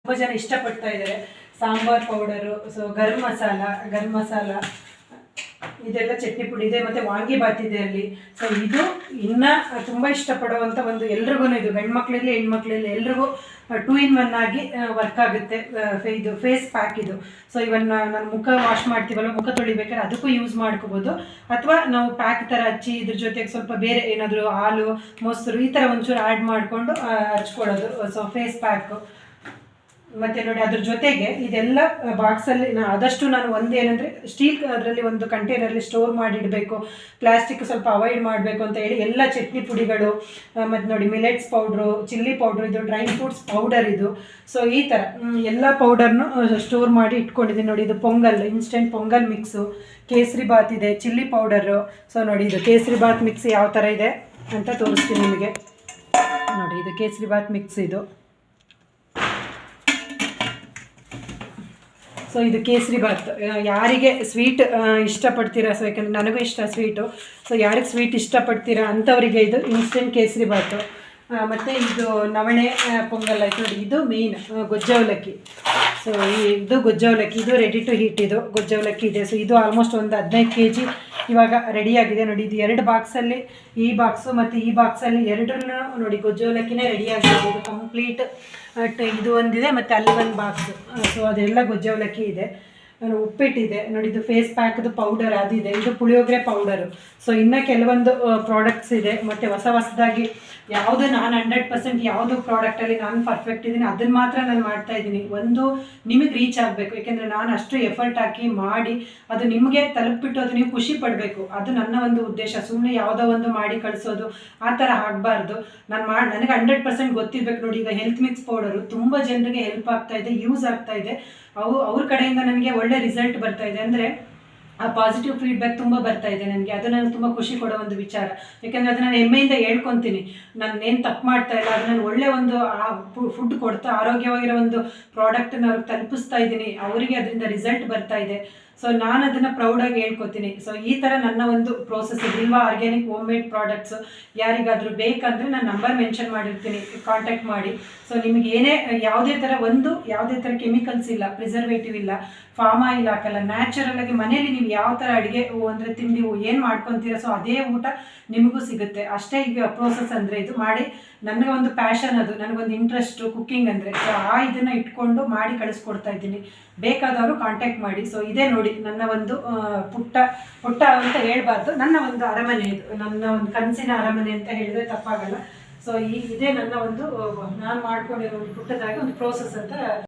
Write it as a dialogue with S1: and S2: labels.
S1: ತುಂಬ ಜನ ಇಷ್ಟಪಡ್ತಾ ಇದ್ದಾರೆ. ಸಾಂಬಾರ್ ಪೌಡರು, ಸೊ ಗರಂ ಮಸಾಲ ಇದೆಲ್ಲ ಚಟ್ನಿ ಪುಡಿ ಇದೆ, ಮತ್ತು ವಾಂಗಿಬಾತ್ ಇದೆ ಅಲ್ಲಿ. ಸೊ ಇದು ಇನ್ನೂ ತುಂಬ ಇಷ್ಟಪಡುವಂಥ ಒಂದು, ಎಲ್ರಿಗೂ ಇದು ಗಂಡು ಮಕ್ಕಳಲ್ಲಿ ಹೆಣ್ಮಕ್ಳಲ್ಲಿ ಎಲ್ರಿಗೂ 2 in 1 ಆಗಿ ವರ್ಕ್ ಆಗುತ್ತೆ. ಇದು ಫೇಸ್ ಪ್ಯಾಕ್ ಇದು. ಸೊ ಇವನ್ ನಾನು ಮುಖ ವಾಶ್ ಮಾಡ್ತೀವಲ್ಲ, ಮುಖ ತೊಳಿಬೇಕಾದ್ರೆ ಅದಕ್ಕೂ ಯೂಸ್ ಮಾಡ್ಕೋಬೋದು, ಅಥವಾ ನಾವು ಪ್ಯಾಕ್ ಥರ ಹಚ್ಚಿ ಇದ್ರ ಜೊತೆಗೆ ಸ್ವಲ್ಪ ಬೇರೆ ಏನಾದರೂ ಹಾಲು ಮೊಸರು ಈ ಥರ ಒಂಚೂರು ಆ್ಯಡ್ ಮಾಡಿಕೊಂಡು ಹಚ್ಕೊಳ್ಳೋದು. So face pack. ಮತ್ತು ನೋಡಿ ಅದ್ರ ಜೊತೆಗೆ ಇದೆಲ್ಲ ಬಾಕ್ಸಲ್ಲಿ ಆದಷ್ಟು ನಾನು ಒಂದೇನೆಂದರೆ ಸ್ಟೀಲ್ ಅದರಲ್ಲಿ ಒಂದು ಕಂಟೈನರಲ್ಲಿ ಸ್ಟೋರ್ ಮಾಡಿಡಬೇಕು, ಪ್ಲಾಸ್ಟಿಕ್ ಸ್ವಲ್ಪ ಅವಾಯ್ಡ್ ಮಾಡಬೇಕು ಅಂತ ಹೇಳಿ ಎಲ್ಲ ಚಟ್ನಿ ಪುಡಿಗಳು, ಮತ್ತು ನೋಡಿ ಮಿಲೆಟ್ಸ್ ಪೌಡ್ರು, ಚಿಲ್ಲಿ ಪೌಡ್ರು, ಇದು ಡ್ರೈ ಫ್ರೂಟ್ಸ್ ಪೌಡರ್ ಇದು. ಸೊ ಈ ಥರ ಎಲ್ಲ ಪೌಡರ್ನು ಸ್ಟೋರ್ ಮಾಡಿ ಇಟ್ಕೊಂಡಿದ್ದೀನಿ. ನೋಡಿ ಇದು ಪೊಂಗಲ್, ಇನ್ಸ್ಟೆಂಟ್ ಪೊಂಗಲ್ ಮಿಕ್ಸು, ಕೇಸರಿ ಬಾತ್ ಇದೆ, ಚಿಲ್ಲಿ ಪೌಡರು. ಸೊ ನೋಡಿ ಇದು ಕೇಸರಿ ಬಾತ್ ಮಿಕ್ಸ್ ಯಾವ ಥರ ಇದೆ ಅಂತ ತೋರಿಸ್ತೀನಿ ನಿಮಗೆ. ನೋಡಿ ಇದು ಕೇಸರಿ ಬಾತ್ ಮಿಕ್ಸ್ ಇದು. ಸೊ ಇದು ಕೇಸರಿ ಬಾತ್, ಯಾರಿಗೆ ಸ್ವೀಟ್ ಇಷ್ಟಪಡ್ತೀರಾ, ಸೊ ಯಾಕಂದರೆ ನನಗೂ ಇಷ್ಟ ಸ್ವೀಟು, ಸೊ ಯಾರಿಗೆ ಸ್ವೀಟ್ ಇಷ್ಟಪಡ್ತೀರಾ ಅಂಥವರಿಗೆ ಇದು ಇನ್ಸ್ಟೆಂಟ್ ಕೇಸರಿ ಬಾತು. ಮತ್ತು ಇದು ನವಣೆ ಪೊಂಗಲ್ ಆಯಿತು. ನೋಡಿ ಇದು ಮೇಯ್ನ್ ಗೊಜ್ಜವಲಕ್ಕಿ. ಸೊ ಇದು ಗೊಜ್ಜವಲಕ್ಕಿ, ಇದು ರೆಡಿ ಟು ಹೀಟ್, ಇದು ಗೊಜ್ಜವಲಕ್ಕಿ ಇದೆ. ಸೊ ಇದು ಆಲ್ಮೋಸ್ಟ್ ಒಂದು 15 kg ಇವಾಗ ರೆಡಿಯಾಗಿದೆ. ನೋಡಿ ಇದು 2 ಬಾಕ್ಸಲ್ಲಿ, ಈ ಬಾಕ್ಸು ಮತ್ತು ಈ ಬಾಕ್ಸಲ್ಲಿ ಎರಡನ್ನೂ ನೋಡಿ ಗೊಜ್ಜವಲಕ್ಕಿನೇ ರೆಡಿಯಾಗಿದೆ. ಇದು ಕಂಪ್ಲೀಟ್ ಇದು ಒಂದಿದೆ, ಮತ್ತು ಅಲ್ಲಿ ಒಂದು ಬಾಕ್ಸು. ಸೊ ಅದೆಲ್ಲ ಗೊಜ್ಜವಲಕ್ಕಿ ಇದೆ. ಉಪ್ಪಿಟ್ಟಿದೆ ನೋಡಿ, ಇದು ಫೇಸ್ ಪ್ಯಾಕ್ದು ಪೌಡರ್ ಅದಿದೆ, ಇದು ಪುಳಿಯೋಗರೆ ಪೌಡರು. ಸೊ ಇನ್ನೂ ಕೆಲವೊಂದು ಪ್ರಾಡಕ್ಟ್ಸ್ ಇದೆ. ಮತ್ತು ಹೊಸದಾಗಿ ಯಾವುದು ನಾನು 100% ಯಾವುದು ಪ್ರಾಡಕ್ಟಲ್ಲಿ ನಾನು ಪರ್ಫೆಕ್ಟ್ ಇದ್ದೀನಿ ಅದನ್ನು ಮಾತ್ರ ನಾನು ಮಾಡ್ತಾಯಿದ್ದೀನಿ. ಒಂದು ನಿಮಗೆ ರೀಚ್ ಆಗಬೇಕು, ಯಾಕೆಂದರೆ ನಾನು ಅಷ್ಟು ಎಫರ್ಟ್ ಹಾಕಿ ಮಾಡಿ ಅದು ನಿಮಗೆ ತಲುಪಿಬಿಟ್ಟು ಅದು ನೀವು ಖುಷಿ ಪಡಬೇಕು, ಅದು ನನ್ನ ಒಂದು ಉದ್ದೇಶ. ಸುಮ್ಮನೆ ಯಾವುದೋ ಒಂದು ಮಾಡಿ ಕಳಿಸೋದು ಆ ಥರ ಆಗಬಾರ್ದು. ನನಗೆ 100% ಗೊತ್ತಿರಬೇಕು. ನೋಡಿ ಈಗ ಹೆಲ್ತ್ ಮಿಕ್ಸ್ ಪೌಡರು ತುಂಬ ಜನರಿಗೆ ಹೆಲ್ಪ್ ಆಗ್ತಾಯಿದೆ, ಯೂಸ್ ಆಗ್ತಾಯಿದೆ. ಅವ್ರ ಕಡೆಯಿಂದ ನನಗೆ ಒಳ್ಳೆ ರಿಸಲ್ಟ್ ಬರ್ತಾಯಿದೆ. ಅಂದರೆ ಆ ಪಾಸಿಟಿವ್ ಫೀಡ್ಬ್ಯಾಕ್ ತುಂಬ ಬರ್ತಾ ಇದೆ ನನಗೆ. ಅದು ನನಗೆ ತುಂಬ ಖುಷಿ ಕೊಡೋ ಒಂದು ವಿಚಾರ. ಯಾಕೆಂದರೆ ಅದು ನಾನು ಹೆಮ್ಮೆಯಿಂದ ಹೇಳ್ಕೊತೀನಿ, ನಾನೇನು ತಪ್ಪು ಮಾಡ್ತಾ ಇಲ್ಲ, ಅದು ನಾನು ಒಳ್ಳೆ ಒಂದು ಫುಡ್ ಕೊಡ್ತಾ ಆರೋಗ್ಯವಾಗಿರೋ ಒಂದು ಪ್ರಾಡಕ್ಟನ್ನು ಅವ್ರಿಗೆ ತಲುಪಿಸ್ತಾ ಇದ್ದೀನಿ, ಅವರಿಗೆ ಅದರಿಂದ ರಿಸಲ್ಟ್ ಬರ್ತಾ ಇದೆ. ಸೊ ನಾನು ಅದನ್ನು ಪ್ರೌಡಾಗಿ ಹೇಳ್ಕೊತೀನಿ. ಸೊ ಈ ಥರ ನನ್ನ ಒಂದು process. Bilva organic homemade products ಯಾರಿಗಾದರೂ ಬೇಕಂದರೆ ನಾನು ನಂಬರ್ ಮೆನ್ಷನ್ ಮಾಡಿರ್ತೀನಿ, ಕಾಂಟ್ಯಾಕ್ಟ್ ಮಾಡಿ. ಸೊ ನಿಮಗೆ ಯಾವುದೇ ಥರ ಕೆಮಿಕಲ್ಸ್ ಇಲ್ಲ, ಪ್ರಿಸರ್ವೇಟಿವ್ ಇಲ್ಲ, ಫಾರ್ಮ್ ಆಯಿಲ್ ಹಾಕಲ್ಲ, ನ್ಯಾಚುರಲಾಗಿ ಮನೇಲಿ ನೀವು ಯಾವ ಥರ ಅಡುಗೆ ಅಂದರೆ ತಿಂಡಿ ಏನು ಮಾಡ್ಕೊತೀರ, ಸೊ ಅದೇ ಊಟ ನಿಮಗೂ ಸಿಗುತ್ತೆ. ಅಷ್ಟೇ ಈಗ ಪ್ರೋಸೆಸ್ ಅಂದರೆ ಇದು ಮಾಡಿ ನನಗೆ ಒಂದು ಪ್ಯಾಷನ್, ಅದು ನನಗೊಂದು ಇಂಟ್ರೆಸ್ಟು ಕುಕ್ಕಿಂಗ್ ಅಂದರೆ. ಸೊ ಇದನ್ನು ಇಟ್ಕೊಂಡು ಮಾಡಿ ಕಳಿಸ್ಕೊಡ್ತಾ ಇದ್ದೀನಿ, ಬೇಕಾದವರು ಕಾಂಟ್ಯಾಕ್ಟ್ ಮಾಡಿ. ಸೊ ಇದೇ ನೋಡಿ ನನ್ನ ಒಂದು ಪುಟ್ಟ ಅಂತ ಹೇಳ್ಬಾರ್ದು, ನನ್ನ ಒಂದು ಅರಮನೆ ಇದು, ನನ್ನ ಒಂದು ಕನಸಿನ ಅರಮನೆ ಅಂತ ಹೇಳಿದ್ರೆ ತಪ್ಪಾಗಲ್ಲ. ಸೊ ಇದೇ ನನ್ನ ಒಂದು ನಾನು ಮಾಡ್ಕೊಂಡಿರೋ ಒಂದು ಪುಟ್ಟದಾಗಿ ಒಂದು ಪ್ರೋಸೆಸ್ ಅಂತ